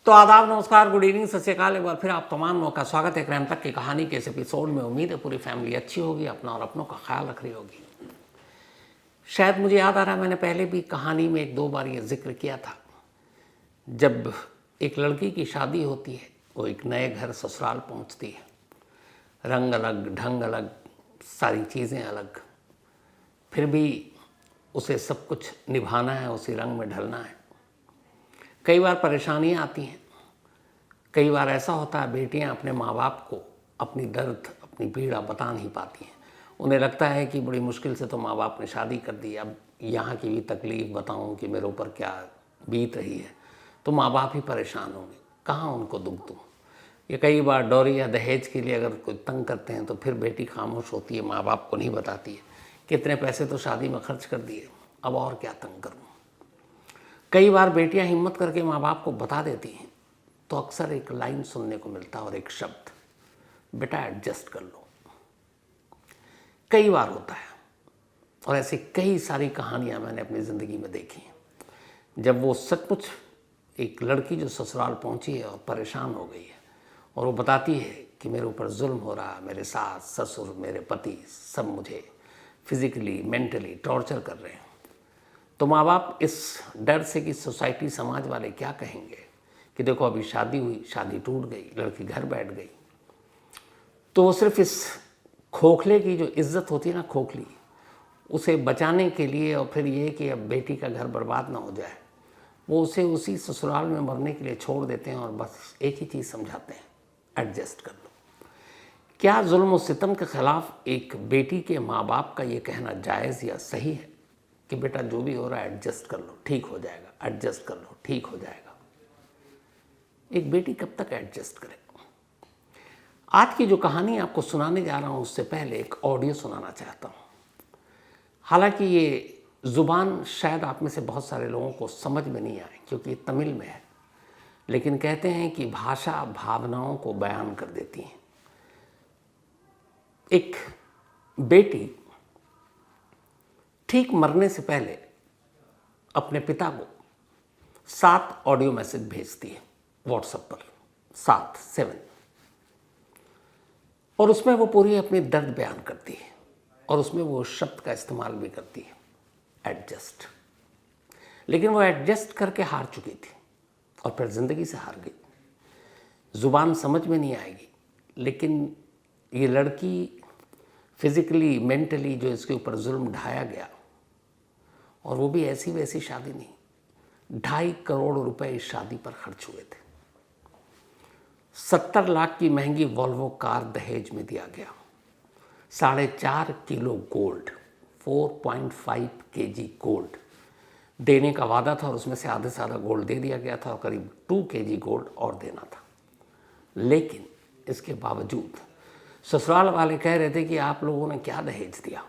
तो आदाब, नमस्कार, गुड इवनिंग, सत श्री अकाल। एक बार फिर आप तमाम लोगों का स्वागत है क्रैम तक की कहानी के इस एपिसोड में। उम्मीद है पूरी फैमिली अच्छी होगी, अपना और अपनों का ख्याल रख रही होगी। शायद मुझे याद आ रहा है, मैंने पहले भी कहानी में एक दो बार ये जिक्र किया था। जब एक लड़की की शादी होती है, वो एक नए घर ससुराल पहुंचती है। रंग अलग, ढंग अलग, सारी चीज़ें अलग, फिर भी उसे सब कुछ निभाना है, उसी रंग में ढलना है। कई बार परेशानियाँ आती हैं। कई बार ऐसा होता है, बेटियां अपने माँ बाप को अपनी दर्द, अपनी पीड़ा बता नहीं पाती हैं। उन्हें लगता है कि बड़ी मुश्किल से तो माँ बाप ने शादी कर दी, अब यहाँ की भी तकलीफ़ बताऊँ कि मेरे ऊपर क्या बीत रही है, तो माँ बाप ही परेशान होंगे, कहाँ उनको दुख दूँ। ये कई बार डौरी या दहेज के लिए अगर कोई तंग करते हैं तो फिर बेटी खामोश होती है, माँ बाप को नहीं बताती है। कितने पैसे तो शादी में खर्च कर दिए, अब और क्या तंग करूँ। कई बार बेटियां हिम्मत करके माँ बाप को बता देती हैं तो अक्सर एक लाइन सुनने को मिलता है और एक शब्द, बेटा एडजस्ट कर लो। कई बार होता है, और ऐसी कई सारी कहानियां मैंने अपनी ज़िंदगी में देखी हैं। जब वो सचमुच एक लड़की जो ससुराल पहुंची है और परेशान हो गई है, और वो बताती है कि मेरे ऊपर जुल्म हो रहा है, मेरे सास ससुर, मेरे पति सब मुझे फिजिकली मेंटली टॉर्चर कर रहे हैं, तो माँ बाप इस डर से कि सोसाइटी समाज वाले क्या कहेंगे कि देखो अभी शादी हुई, शादी टूट गई, लड़की घर बैठ गई, तो वो सिर्फ इस खोखले की जो इज्जत होती है ना, खोखली, उसे बचाने के लिए, और फिर ये कि अब बेटी का घर बर्बाद ना हो जाए, वो उसे उसी ससुराल में मरने के लिए छोड़ देते हैं और बस एक ही चीज़ समझाते हैं, एडजस्ट कर लो। क्या जुल्म और सितम के ख़िलाफ़ एक बेटी के माँ बाप का ये कहना जायज़ या सही है कि बेटा जो भी हो रहा है एडजस्ट कर लो, ठीक हो जाएगा, एडजस्ट कर लो, ठीक हो जाएगा। एक बेटी कब तक एडजस्ट करे। आज की जो कहानी आपको सुनाने जा रहा हूँ उससे पहले एक ऑडियो सुनाना चाहता हूँ। हालांकि ये ज़ुबान शायद आप में से बहुत सारे लोगों को समझ में नहीं आए क्योंकि ये तमिल में है, लेकिन कहते हैं कि भाषा भावनाओं को बयान कर देती है। एक बेटी ठीक मरने से पहले अपने पिता को 7 ऑडियो मैसेज भेजती है व्हाट्सएप पर, 7 और उसमें वो पूरी अपनी दर्द बयान करती है और उसमें वो शब्द का इस्तेमाल भी करती है, एडजस्ट। लेकिन वो एडजस्ट करके हार चुकी थी और फिर ज़िंदगी से हार गई। ज़ुबान समझ में नहीं आएगी, लेकिन ये लड़की फिज़िकली मेंटली जो इसके ऊपर जुल्म ढाया गया, और वो भी ऐसी वैसी शादी नहीं, 2.5 करोड़ रुपए इस शादी पर खर्च हुए थे। 70 लाख की महंगी वॉल्वो कार दहेज में दिया गया। 4.5 किलो गोल्ड, 4.5 केजी गोल्ड देने का वादा था और उसमें से आधे से आधा गोल्ड दे दिया गया था और करीब 2 केजी गोल्ड और देना था। लेकिन इसके बावजूद ससुराल वाले कह रहे थे कि आप लोगों ने क्या दहेज दिया,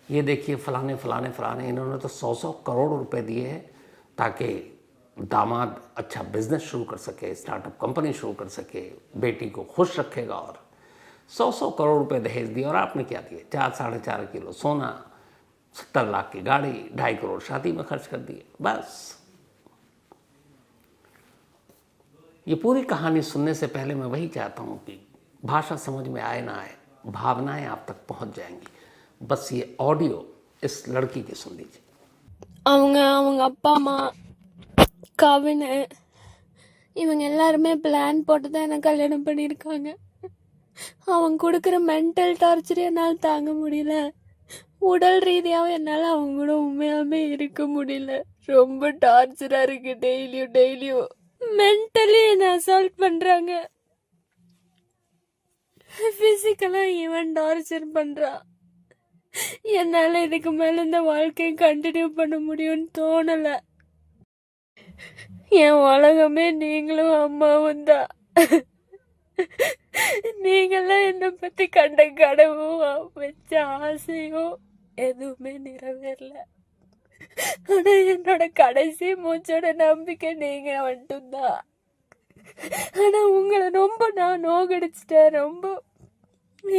ये देखिए फलाने फलाने फलाने, इन्होंने तो 100 करोड़ रुपए दिए हैं ताकि दामाद अच्छा बिजनेस शुरू कर सके, स्टार्टअप कंपनी शुरू कर सके, बेटी को खुश रखेगा, और 100 करोड़ रुपए दहेज दिए। और आपने क्या दिए? 4-4.5 किलो सोना, 70 लाख की गाड़ी, 2.5 करोड़ शादी में खर्च कर दिए। बस ये पूरी कहानी सुनने से पहले मैं वही चाहता हूँ कि भाषा समझ में आए ना आए, भावनाएं आप तक पहुँच जाएंगी। बस ये ऑडियो इस लड़की की सुन लीजिए। அவங்க அவங்க அப்பா அம்மா கவின் இவங்க எல்லாருமே பிளான் போட்டு தான் எனக்கு கல்யாணம் பண்ணியிருக்காங்க. அவங்க கொடுக்குற மென்டல் டார்ச்சர் என்னால் தாங்க முடியல. உடல் ரீதியாகவும் என்னால் அவங்க கூட உண்மையாலுமே இருக்க முடியல. ரொம்ப டார்ச்சராக இருக்கு. டெய்லியும் மென்டலி என்னை அசால்ட் பண்ணுறாங்க. ஃபிசிக்கலாக ஈவன் டார்ச்சர் பண்ணுறா. என்னால் இதுக்கு மேலே இந்த வாழ்க்கையை கண்டினியூ பண்ண முடியும்னு தோணலை. என் உலகமே நீங்களும் அம்மாவும் தான். நீங்களாம் என்னை பத்தி கண்ட கனவும் வச்ச ஆசையும் எதுவுமே நிறைவேறல. ஆனா என்னோட கடைசி மூச்சோட நம்பிக்கை நீங்க மட்டும்தான். ஆனா உங்களை ரொம்ப நான் நோகடிச்சிட்டேன். ரொம்ப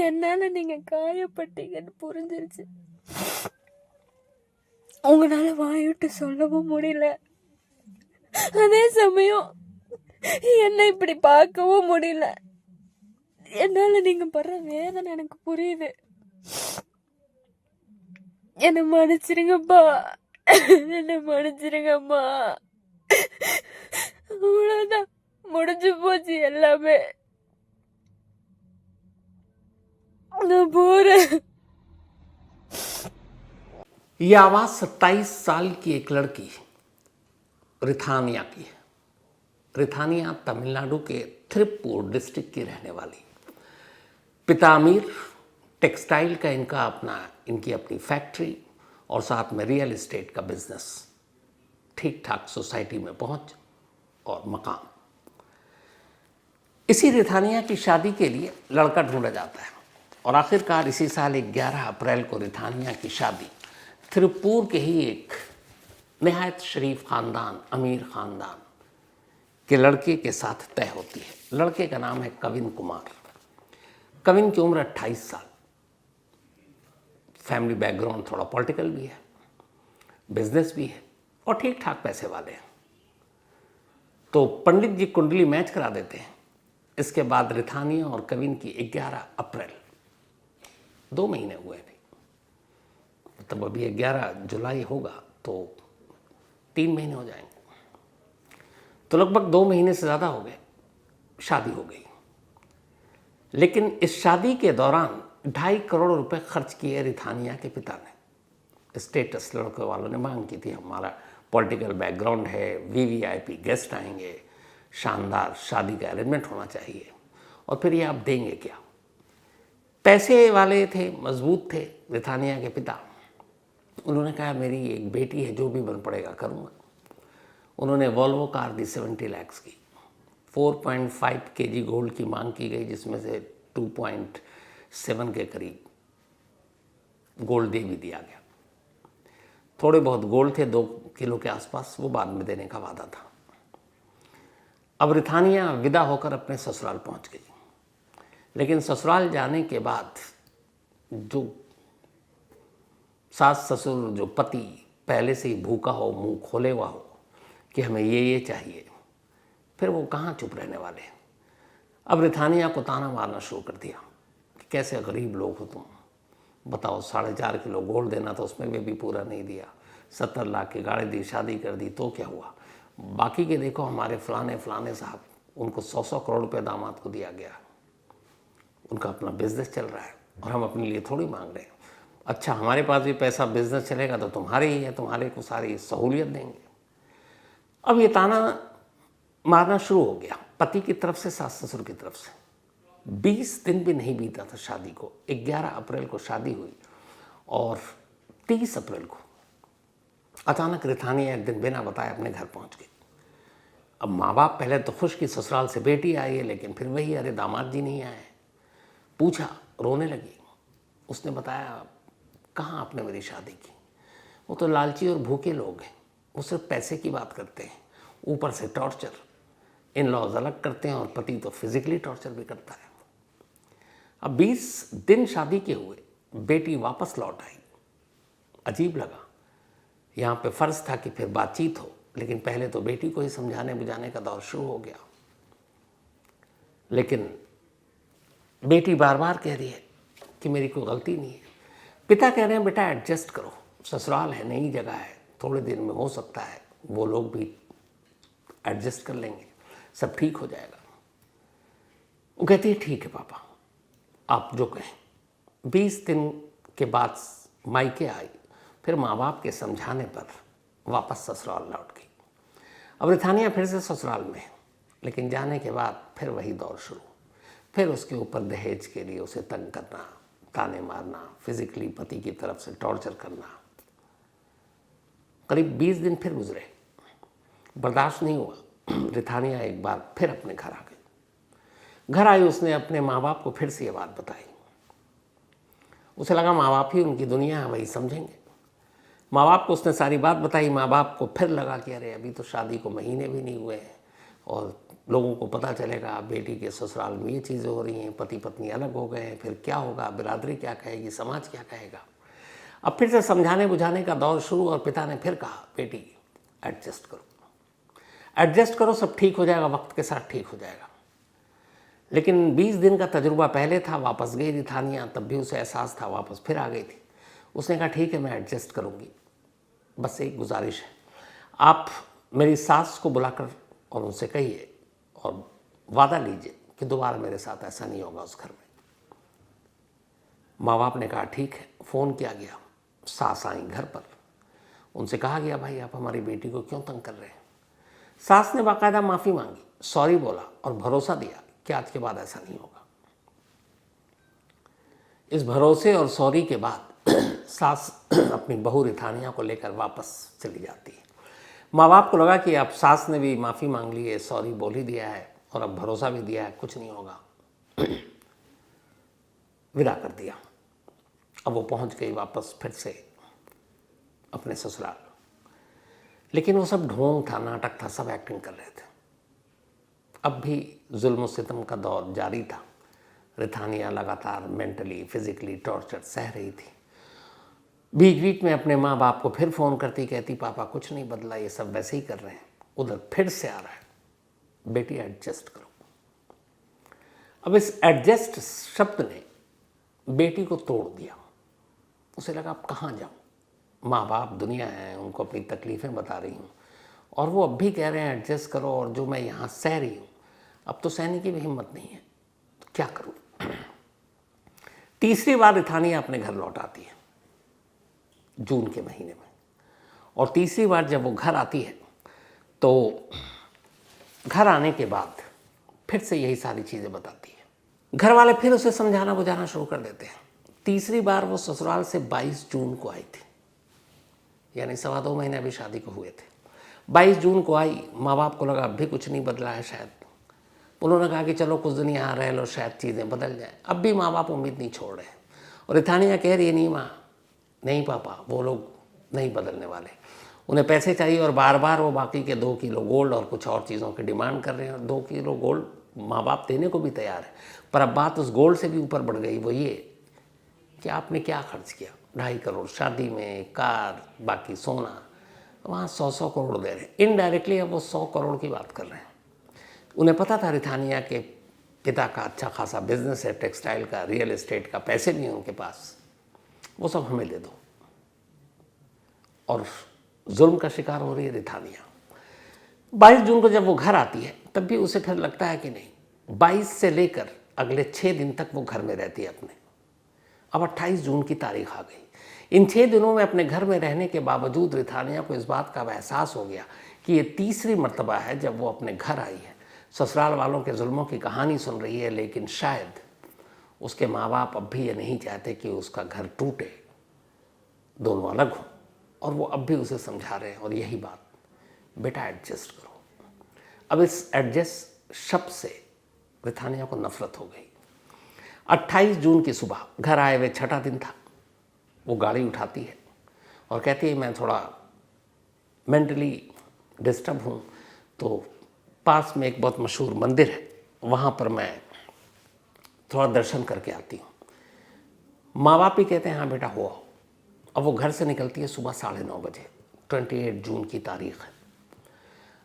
என்னால நீங்க காயப்பட்டீங்கன்னு புரிஞ்சிருச்சு. உங்களால வாய்விட்டு சொல்லவும் முடியல. அதே சமயம் என்ன இப்படி பார்க்கவும் முடியல. என்னால நீங்க படுற வேதனை எனக்கு புரியுது. என்ன மன்னிச்சிருங்கப்பா, என்ன மன்னிச்சிருங்கம்மா. அவ்வளவுதான், முடிஞ்சு போச்சு எல்லாமே. நான் போறேன். ये आवाज़ 27 साल की एक लड़की रिथानिया की है। रिथानिया तमिलनाडु के थिरुप्पूर डिस्ट्रिक्ट की रहने वाली। पिता अमीर, टेक्सटाइल का इनकी अपनी फैक्ट्री और साथ में रियल एस्टेट का बिजनेस, ठीक ठाक सोसाइटी में पहुंच और मकान। इसी रिथानिया की शादी के लिए लड़का ढूंढा जाता है और आखिरकार इसी साल 11 अप्रैल को रिथानिया की शादी थिरुप्पूर के ही एक निहायत शरीफ ख़ानदान, अमीर ख़ानदान के लड़के के साथ तय होती है। लड़के का नाम है कविन कुमार। कविन की उम्र 28 साल। फैमिली बैकग्राउंड थोड़ा पॉलिटिकल भी है, बिजनेस भी है और ठीक ठाक पैसे वाले हैं। तो पंडित जी कुंडली मैच करा देते हैं। इसके बाद रिथानिया और कविन की 11 अप्रैल, 2 महीने हुए अभी, तब अभी 11 जुलाई होगा तो 3 महीने हो जाएंगे, तो लगभग 2 महीने से ज़्यादा हो गए, शादी हो गई। लेकिन इस शादी के दौरान 2.5 करोड़ रुपए खर्च किए रिथानिया के पिता ने। स्टेटस लड़के वालों ने मांग की थी, हमारा पॉलिटिकल बैकग्राउंड है, वीवीआईपी गेस्ट आएंगे, शानदार शादी का अरेंजमेंट होना चाहिए, और फिर ये आप देंगे क्या। पैसे वाले थे, मजबूत थे रिथानिया के पिता। उन्होंने कहा मेरी एक बेटी है, जो भी बन पड़ेगा करूँगा। उन्होंने वॉल्वो कार दी 70 लाख की। 4.5 kg गोल्ड की मांग की गई, जिसमें से 2.7 के करीब गोल्ड दे भी दिया गया। थोड़े बहुत गोल्ड थे, 2 किलो के आसपास, वो बाद में देने का वादा था। अब रिथानिया विदा होकर अपने ससुराल पहुंच गई। लेकिन ससुराल जाने के बाद जो सास ससुर, जो पति पहले से ही भूखा हो, मुंह खोले हुआ हो कि हमें ये चाहिए, फिर वो कहाँ चुप रहने वाले। अब रिथानिया को ताना मारना शुरू कर दिया कि कैसे गरीब लोग हो तुम, बताओ 4.5 किलो गोल्ड देना था, उसमें भी पूरा नहीं दिया। 70 लाख की गाड़ी दी, शादी कर दी, तो क्या हुआ। बाकी के देखो, हमारे फलाने साहब, उनको 100 करोड़ रुपये दामाद को दिया गया, उनका अपना बिजनेस चल रहा है और हम अपने लिए थोड़ी मांग रहे हैं। अच्छा, हमारे पास भी पैसा, बिजनेस चलेगा तो तुम्हारे ही है, तुम्हारे को सारी सहूलियत देंगे। अब ये ताना मारना शुरू हो गया, पति की तरफ से, सास ससुर की तरफ से। 20 दिन भी नहीं बीता था शादी को। 11 अप्रैल को शादी हुई और 30 अप्रैल को अचानक रिथानिया एक दिन बिना बताए अपने घर पहुंच गई। अब माँ बाप पहले तो खुश कि ससुराल से बेटी आई है, लेकिन फिर वही, अरे दामाद जी नहीं आए। पूछा, रोने लगी। उसने बताया, कहाँ आपने मेरी शादी की। वो तो लालची और भूखे लोग हैं, वो सिर्फ पैसे की बात करते हैं, ऊपर से टॉर्चर। इन लॉज अलग करते हैं और पति तो फिजिकली टॉर्चर भी करता है। अब 20 दिन शादी के हुए, बेटी वापस लौट आई। अजीब लगा। यहाँ पे फ़र्ज़ था कि फिर बातचीत हो, लेकिन पहले तो बेटी को ही समझाने बुझाने का दौर शुरू हो गया। लेकिन बेटी बार बार कह रही है कि मेरी कोई गलती नहीं है। पिता कह रहे हैं, बेटा एडजस्ट करो, ससुराल है, नई जगह है, थोड़े दिन में हो सकता है वो लोग भी एडजस्ट कर लेंगे, सब ठीक हो जाएगा। वो कहती है, ठीक है पापा, आप जो कहें। 20 दिन के बाद मायके आई, फिर माँ बाप के समझाने पर वापस ससुराल लौट गई। अब रिथानिया फिर से ससुराल में है, लेकिन जाने के बाद फिर वही दौर शुरू। फिर उसके ऊपर दहेज के लिए उसे तंग करना, ताने मारना, फिजिकली पति की तरफ से टॉर्चर करना। करीब 20 दिन फिर गुजरे, बर्दाश्त नहीं हुआ। रिथानिया एक बार फिर अपने घर आ गई। घर आई, उसने अपने माँ बाप को फिर से ये बात बताई। उसे लगा माँ बाप ही उनकी दुनिया है, वही समझेंगे। माँ बाप को उसने सारी बात बताई। माँ बाप को फिर लगा कि अरे अभी तो शादी को महीने भी नहीं हुए हैं और लोगों को पता चलेगा बेटी के ससुराल में ये चीज़ें हो रही हैं, पति पत्नी अलग हो गए हैं, फिर क्या होगा, बिरादरी क्या कहेगी, समाज क्या कहेगा। अब फिर से समझाने बुझाने का दौर शुरू और पिता ने फिर कहा, बेटी एडजस्ट करो। एडजस्ट करो, सब ठीक हो जाएगा, वक्त के साथ ठीक हो जाएगा। लेकिन 20 दिन का तजुर्बा पहले था, वापस गई थी थानिया, तब भी उसे एहसास था, वापस फिर आ गई थी। उसने कहा ठीक है मैं एडजस्ट करूँगी, बस एक गुजारिश है, आप मेरी सास को बुलाकर और उनसे कहिए और वादा लीजिए कि दोबारा मेरे साथ ऐसा नहीं होगा उस घर में। माँ बाप ने कहा ठीक है। फ़ोन किया गया, सास आई घर पर, उनसे कहा गया भाई आप हमारी बेटी को क्यों तंग कर रहे हैं। सास ने बाकायदा माफ़ी मांगी, सॉरी बोला और भरोसा दिया कि आज के बाद ऐसा नहीं होगा। इस भरोसे और सॉरी के बाद सास अपनी बहू रिथानिया को लेकर वापस चली जाती है। माँ बाप को लगा कि अब सास ने भी माफ़ी मांग ली है, सॉरी बोल ही दिया है और अब भरोसा भी दिया है, कुछ नहीं होगा, विदा कर दिया। अब वो पहुंच गई वापस फिर से अपने ससुराल। लेकिन वो सब ढोंग था, नाटक था, सब एक्टिंग कर रहे थे। अब भी जुल्म सितम का दौर जारी था। रिथानिया लगातार मेंटली फिजिकली टॉर्चर सह रही थी। बीच बीच में अपने माँ बाप को फिर फ़ोन करती, कहती पापा कुछ नहीं बदला, ये सब वैसे ही कर रहे हैं। उधर फिर से आ रहा है, बेटी एडजस्ट करो। अब इस एडजस्ट शब्द ने बेटी को तोड़ दिया। उसे लगा अब कहाँ जाऊँ, माँ बाप दुनिया है, उनको अपनी तकलीफ़ें बता रही हूँ और वो अब भी कह रहे हैं एडजस्ट करो, और जो मैं यहाँ सह रही हूँ अब तो सहने की भी हिम्मत नहीं है, तो क्या करूँ। तीसरी बार रिथानिया अपने घर लौट आती है जून के महीने में, और तीसरी बार जब वो घर आती है तो घर आने के बाद फिर से यही सारी चीज़ें बताती है। घर वाले फिर उसे समझाना बुझाना शुरू कर देते हैं। तीसरी बार वो ससुराल से 22 जून को आई थी, यानी 2.25 महीने अभी शादी को हुए थे। 22 जून को आई, माँ बाप को लगा अब भी कुछ नहीं बदला है शायद। उन्होंने कहा कि चलो कुछ दिन यहाँ रह लो, शायद चीज़ें बदल जाए। अब भी माँ बाप उम्मीद नहीं छोड़ रहे। और रिथानिया कह रही है नहीं माँ, नहीं पापा, वो लोग नहीं बदलने वाले, उन्हें पैसे चाहिए और बार बार वो बाकी के 2 किलो गोल्ड और कुछ और चीज़ों की डिमांड कर रहे हैं। और 2 किलो गोल्ड माँ बाप देने को भी तैयार है, पर अब बात उस गोल्ड से भी ऊपर बढ़ गई। वो ये कि आपने क्या खर्च किया, 2.5 करोड़ शादी में, कार, बाकी सोना, वहाँ 100 करोड़ दे रहे हैं। इनडायरेक्टली अब वो 100 करोड़ की बात कर रहे हैं। उन्हें पता था रिथानिया के पिता का अच्छा खासा बिजनेस है, टेक्सटाइल का, रियल एस्टेट का, पैसे भी हैं उनके पास, वो सब हमें दे दो। और जुल्म का शिकार हो रही है रिथानिया। 22 जून को जब वो घर आती है तब भी उसे फिर लगता है कि नहीं, 22 से लेकर अगले 6 दिन तक वो घर में रहती है अपने। अब 28 जून की तारीख आ गई। इन 6 दिनों में अपने घर में रहने के बावजूद रिथानिया को इस बात का एहसास हो गया कि ये तीसरी मर्तबा है जब वो अपने घर आई है। ससुराल वालों के जुल्मों की कहानी सुन रही है, लेकिन शायद उसके माँ बाप अब भी ये नहीं चाहते कि उसका घर टूटे, दोनों अलग हों, और वो अब भी उसे समझा रहे हैं। और यही बात, बेटा एडजस्ट करो। अब इस एडजस्ट शब्द से रिथानिया को नफरत हो गई। 28 जून की सुबह घर आए हुए 6ठा दिन था, वो गाड़ी उठाती है और कहती है मैं थोड़ा मेंटली डिस्टर्ब हूँ, तो पास में एक बहुत मशहूर मंदिर है, वहाँ पर मैं थोड़ा दर्शन करके आती हूँ। माँ बाप भी कहते हैं हाँ बेटा हो आओ। अब वो घर से निकलती है सुबह 9:30 बजे, 28 जून की तारीख है।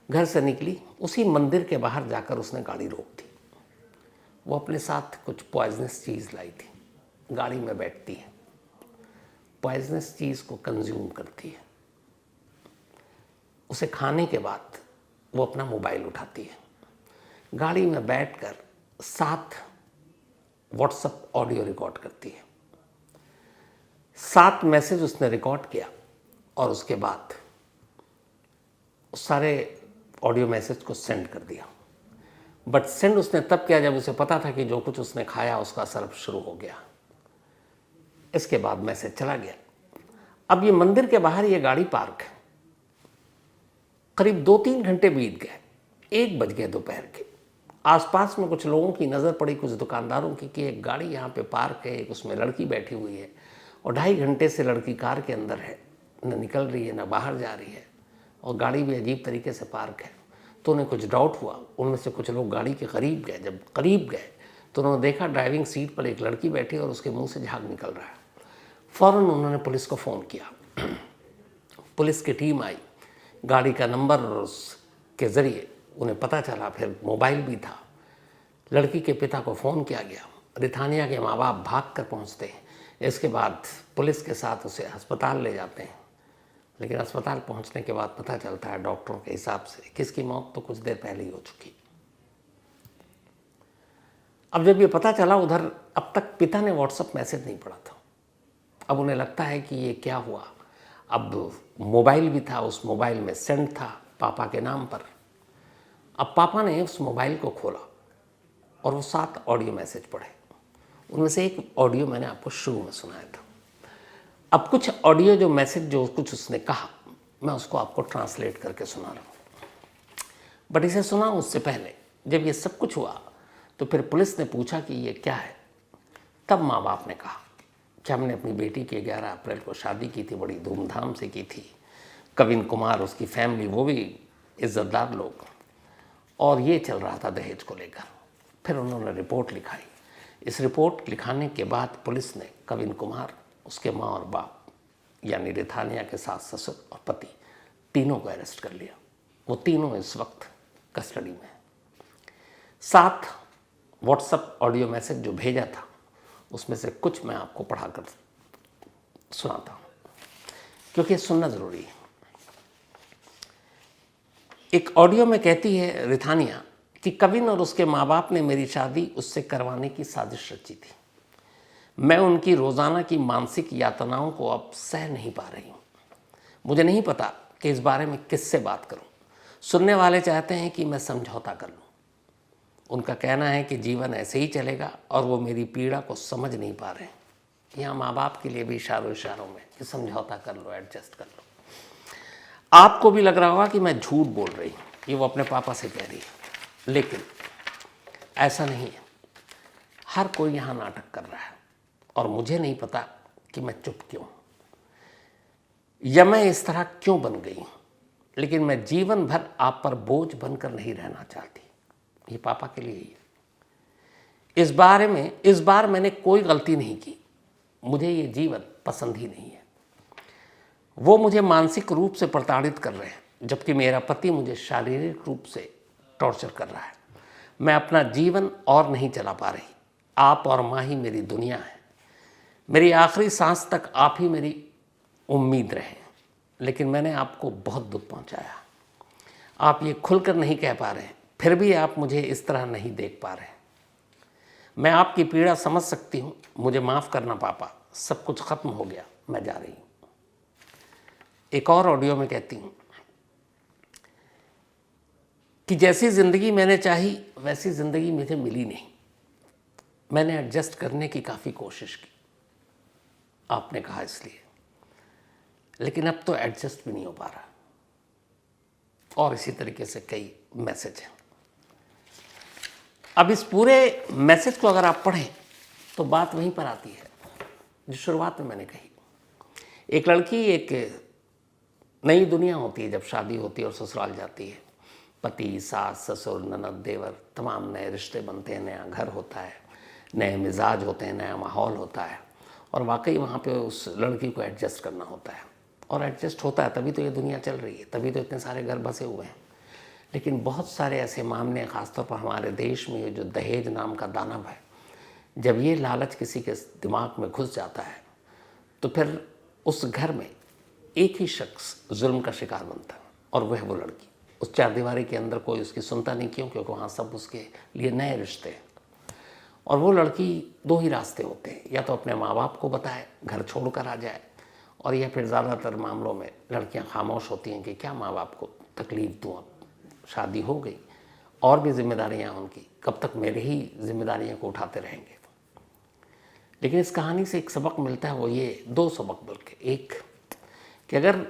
घर से निकली, उसी मंदिर के बाहर जाकर उसने गाड़ी रोक दी। वो अपने साथ कुछ पॉइजनस चीज़ लाई थी। गाड़ी में बैठती है, पॉइजनस चीज़ को कंज्यूम करती है। उसे खाने के बाद वो अपना मोबाइल उठाती है, गाड़ी में बैठकर 7 व्हाट्सएप ऑडियो रिकॉर्ड करती है। 7 मैसेज उसने रिकॉर्ड किया और उसके बाद उस सारे ऑडियो मैसेज को सेंड कर दिया। बट सेंड उसने तब किया जब उसे पता था कि जो कुछ उसने खाया उसका असर शुरू हो गया। इसके बाद मैसेज चला गया। अब ये मंदिर के बाहर ये गाड़ी पार्क है। करीब 2-3 घंटे बीत गए, 1 बज गए दोपहर के। आसपास में कुछ लोगों की नज़र पड़ी, कुछ दुकानदारों की, कि एक गाड़ी यहाँ पे पार्क है, उसमें लड़की बैठी हुई है और 2.5 घंटे से लड़की कार के अंदर है, न निकल रही है न बाहर जा रही है, और गाड़ी भी अजीब तरीके से पार्क है। तो उन्हें कुछ डाउट हुआ। उनमें से कुछ लोग गाड़ी के करीब गए। जब करीब गए तो उन्होंने देखा ड्राइविंग सीट पर एक लड़की बैठी और उसके मुंह से झाग निकल रहा है। फ़ौरन उन्होंने पुलिस को फ़ोन किया। पुलिस की टीम आई, गाड़ी का नंबर और उस के ज़रिए उन्हें पता चला, फिर मोबाइल भी था। लड़की के पिता को फ़ोन किया गया, रिथानिया के माँ बाप भाग कर पहुँचते हैं। इसके बाद पुलिस के साथ उसे अस्पताल ले जाते हैं, लेकिन अस्पताल पहुँचने के बाद पता चलता है डॉक्टरों के हिसाब से कि इसकी मौत तो कुछ देर पहले ही हो चुकी। अब जब ये पता चला, उधर अब तक पिता ने व्हाट्सएप मैसेज नहीं पढ़ा था। अब उन्हें लगता है कि ये क्या हुआ। अब मोबाइल भी था, उस मोबाइल में सेंड था पापा के नाम पर। अब पापा ने उस मोबाइल को खोला और वो 7 ऑडियो मैसेज पढ़े। उनमें से एक ऑडियो मैंने आपको शुरू में सुनाया था। अब कुछ ऑडियो जो मैसेज जो कुछ उसने कहा, मैं उसको आपको ट्रांसलेट करके सुना रहा हूँ। बट इसे सुना उससे पहले जब ये सब कुछ हुआ तो फिर पुलिस ने पूछा कि ये क्या है। तब माँ बाप ने कहा कि हमने अपनी बेटी की 11 अप्रैल को शादी की थी, बड़ी धूमधाम से की थी। कविन कुमार, उसकी फैमिली, वो भी इज्जतदार लोग, और ये चल रहा था दहेज को लेकर। फिर उन्होंने रिपोर्ट लिखाई। इस रिपोर्ट लिखाने के बाद पुलिस ने कविन कुमार, उसके माँ और बाप यानी रिथानिया के सास ससुर और पति, तीनों को अरेस्ट कर लिया। वो तीनों इस वक्त कस्टडी में हैं। 7 व्हाट्सएप ऑडियो मैसेज जो भेजा था उसमें से कुछ मैं आपको पढ़ाकर सुनाता हूँ, क्योंकि सुनना ज़रूरी है। एक ऑडियो में कहती है रिथानिया कि कविन और उसके माँ बाप ने मेरी शादी उससे करवाने की साजिश रची थी। मैं उनकी रोज़ाना की मानसिक यातनाओं को अब सह नहीं पा रही हूँ। मुझे नहीं पता कि इस बारे में किससे बात करूँ। सुनने वाले चाहते हैं कि मैं समझौता कर लूँ। उनका कहना है कि जीवन ऐसे ही चलेगा और वो मेरी पीड़ा को समझ नहीं पा रहे हैं। यहाँ माँ बाप के लिए भी इशारों में कि समझौता कर लो, एडजस्ट कर लो। आपको भी लग रहा होगा कि मैं झूठ बोल रही हूँ, ये वो अपने पापा से कह रही है, लेकिन ऐसा नहीं है। हर कोई यहाँ नाटक कर रहा है और मुझे नहीं पता कि मैं चुप क्यों, या मैं इस तरह क्यों बन गई हूँ। लेकिन मैं जीवन भर आप पर बोझ बनकर नहीं रहना चाहती। ये पापा के लिए ही है। इस बार मैंने कोई गलती नहीं की। मुझे ये जीवन पसंद ही नहीं है। वो मुझे मानसिक रूप से प्रताड़ित कर रहे हैं, जबकि मेरा पति मुझे शारीरिक रूप से टॉर्चर कर रहा है। मैं अपना जीवन और नहीं चला पा रही। आप और माँ ही मेरी दुनिया है। मेरी आखिरी सांस तक आप ही मेरी उम्मीद रहे। लेकिन मैंने आपको बहुत दुख पहुंचाया। आप ये खुलकर नहीं कह पा रहे, फिर भी आप मुझे इस तरह नहीं देख पा रहे। मैं आपकी पीड़ा समझ सकती हूँ। मुझे माफ़ करना पापा, सब कुछ खत्म हो गया, मैं जा रही हूँ। एक और ऑडियो में कहती हूँ कि जैसी ज़िंदगी मैंने चाही वैसी ज़िंदगी मुझे मिली नहीं। मैंने एडजस्ट करने की काफ़ी कोशिश की, आपने कहा इसलिए, लेकिन अब तो एडजस्ट भी नहीं हो पा रहा। और इसी तरीके से कई मैसेज हैं। अब इस पूरे मैसेज को अगर आप पढ़ें तो बात वहीं पर आती है जो शुरुआत में मैंने कही। एक लड़की, एक नई दुनिया होती है जब शादी होती है और ससुराल जाती है। पति, सास, ससुर, ननद, देवर, तमाम नए रिश्ते बनते हैं, नया घर होता है, नए मिजाज होते हैं, नया माहौल होता है, और वाकई वहाँ पे उस लड़की को एडजस्ट करना होता है। और एडजस्ट होता है तभी तो ये दुनिया चल रही है, तभी तो इतने सारे घर बसे हुए हैं। लेकिन बहुत सारे ऐसे मामले, ख़ासतौर पर हमारे देश में ये जो दहेज नाम का दानव है, जब ये लालच किसी के दिमाग में घुस जाता है तो फिर उस घर में एक ही शख्स जुल्म का शिकार बनता है, और वह है वो लड़की। उस चारदीवारी के अंदर कोई उसकी सुनता नहीं। क्यों? क्योंकि वहाँ सब उसके लिए नए रिश्ते हैं। और वो लड़की, 2 ही रास्ते होते हैं, या तो अपने माँ बाप को बताए, घर छोड़ कर आ जाए, और या फिर ज़्यादातर मामलों में लड़कियाँ खामोश होती हैं कि क्या माँ बाप को तकलीफ़ दूँ, अब शादी हो गई और भी जिम्मेदारियाँ उनकी, कब तक मेरे ही जिम्मेदारियों को उठाते रहेंगे। लेकिन इस कहानी से एक सबक मिलता है, वो ये 2 सबक बल्कि। एक कि अगर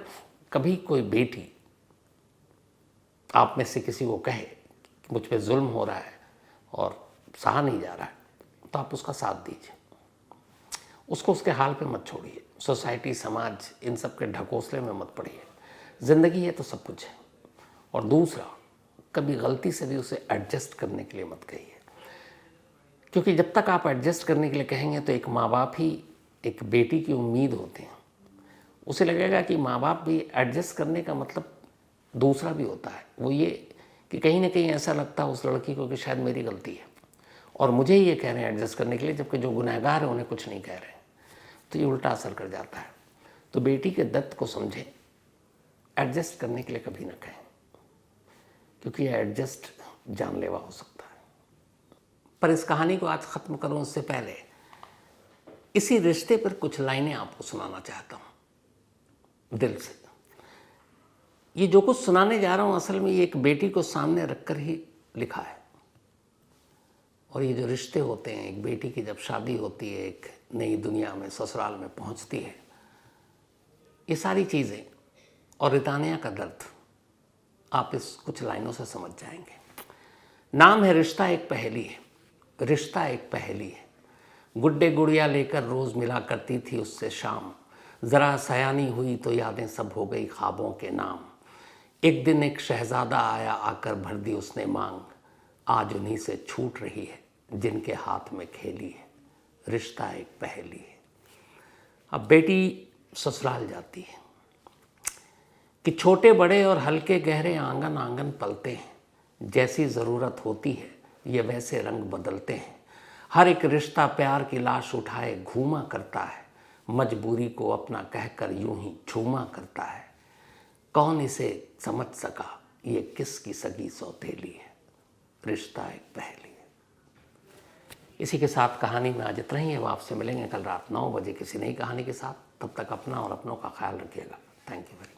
कभी कोई बेटी आप में से किसी को कहे कि मुझ पे जुल्म हो रहा है और सहा नहीं जा रहा है, तो आप उसका साथ दीजिए, उसको उसके हाल पे मत छोड़िए। सोसाइटी, समाज, इन सब के ढकोसले में मत पड़िए। ज़िंदगी है तो सब कुछ है। और दूसरा, कभी गलती से भी उसे एडजस्ट करने के लिए मत कहिए, क्योंकि जब तक आप एडजस्ट करने के लिए कहेंगे तो एक माँ बाप ही एक बेटी की उम्मीद होते हैं। उसे लगेगा कि माँ बाप भी एडजस्ट करने का मतलब दूसरा भी होता है, वो ये कि कहीं ना कहीं ऐसा लगता है उस लड़की को कि शायद मेरी गलती है और मुझे ये कह रहे हैं एडजस्ट करने के लिए, जबकि जो गुनहगार है उन्हें कुछ नहीं कह रहे हैं। तो ये उल्टा असर कर जाता है। तो बेटी के दर्द को समझें, एडजस्ट करने के लिए कभी ना कहें, क्योंकि यह एडजस्ट जानलेवा हो सकता है। पर इस कहानी को आज ख़त्म करूं उससे पहले इसी रिश्ते पर कुछ लाइनें आपको सुनाना चाहता हूं दिल से। ये जो कुछ सुनाने जा रहा हूं असल में ये एक बेटी को सामने रखकर ही लिखा है। और ये जो रिश्ते होते हैं, एक बेटी की जब शादी होती है, एक नई दुनिया में ससुराल में पहुंचती है, ये सारी चीज़ें और रितानिया का दर्द आप इस कुछ लाइनों से समझ जाएंगे। नाम है रिश्ता एक पहेली है, रिश्ता एक पहेली है। गुड्डे गुड़िया लेकर रोज़ मिला करती थी उससे शाम, ज़रा सयानी हुई तो यादें सब हो गई ख्वाबों के नाम। एक दिन एक शहज़ादा आया, आकर भर दी उसने मांग, आज उन्हीं से छूट रही है जिनके हाथ में खेली है। रिश्ता एक पहेली है। अब बेटी ससुराल जाती है कि छोटे बड़े और हल्के गहरे आंगन आंगन पलते हैं। जैसी ज़रूरत होती है ये वैसे रंग बदलते हैं। हर एक रिश्ता प्यार की लाश उठाए घूमा करता है, मजबूरी को अपना कहकर यूं ही झूमा करता है। कौन इसे समझ सका ये किसकी सगी सौतेली है। रिश्ता एक पहेली है। इसी के साथ कहानी में आज इतना ही है। अब आपसे मिलेंगे कल रात 9 बजे किसी नई कहानी के साथ। तब तक अपना और अपनों का ख्याल रखिएगा। Thank you very much.